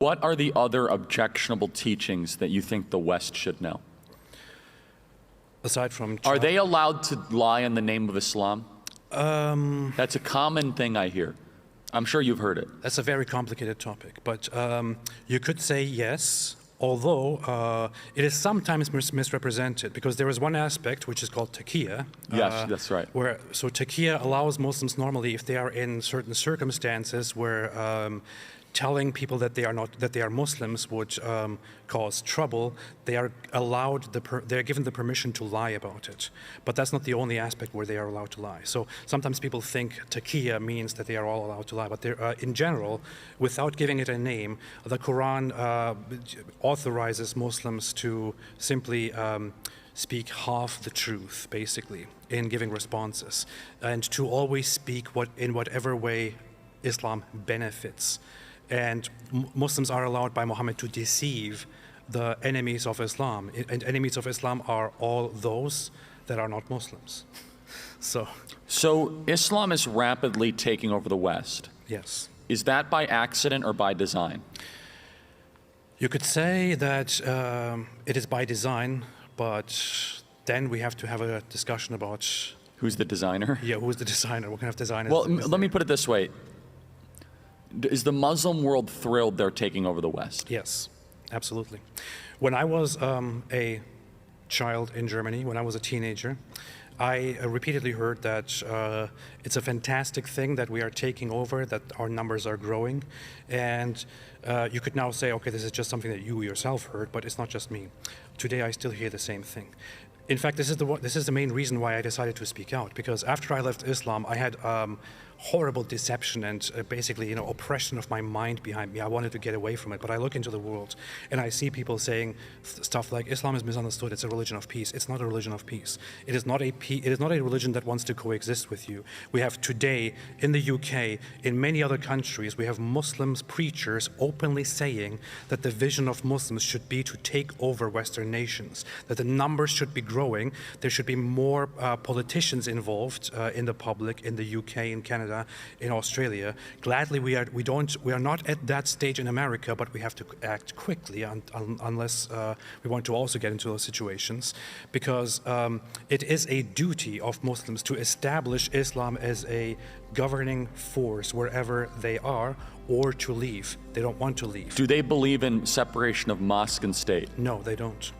What are the other objectionable teachings that you think the West should know? Aside from... Are they allowed to lie in the name of Islam? That's a common thing I hear. I'm sure you've heard it. That's a very complicated topic, but you could say yes, although it is sometimes misrepresented, because there is one aspect which is called Taqiyyah. Yes, that's right. So Taqiyyah allows Muslims normally, if they are in certain circumstances where telling people that they are Muslims would cause trouble, they are allowed, they are given the permission to lie about it. But that's not the only aspect where they are allowed to lie. So sometimes people think Taqiyyah means that they are all allowed to lie, but in general, without giving it a name, the Quran authorizes Muslims to simply speak half the truth, basically, in giving responses, and to always speak in whatever way Islam benefits. And Muslims are allowed by Muhammad to deceive the enemies of Islam. And enemies of Islam are all those that are not Muslims. So Islam is rapidly taking over the West. Yes. Is that by accident or by design? You could say that it is by design, but then we have to have a discussion about... Who's the designer? Yeah, who's the designer? What kind of designer? Well, let me put it this way. Is the Muslim world thrilled they're taking over the West? Yes, absolutely. When I was a child in Germany, when I was a teenager, I repeatedly heard that it's a fantastic thing that we are taking over, that our numbers are growing. And you could now say, okay, this is just something that you yourself heard, but it's not just me. Today, I still hear the same thing. In fact, this is the main reason why I decided to speak out, because after I left Islam, I had horrible deception and basically, oppression of my mind behind me. I wanted to get away from it, but I look into the world and I see people saying stuff like Islam is misunderstood. It's a religion of peace. It's not a religion of peace. It is not a religion that wants to coexist with you. We have today in the UK, in many other countries, we have Muslims preachers openly saying that the vision of Muslims should be to take over Western nations, that the numbers should be growing. There should be more politicians involved in the public, in the UK, in Canada, in Australia. Gladly, we are not at that stage in America, but we have to act quickly unless we want to also get into those situations, because it is a duty of Muslims to establish Islam as a governing force wherever they are, or to leave. They don't want to leave. Do they believe in separation of mosque and state? No, they don't.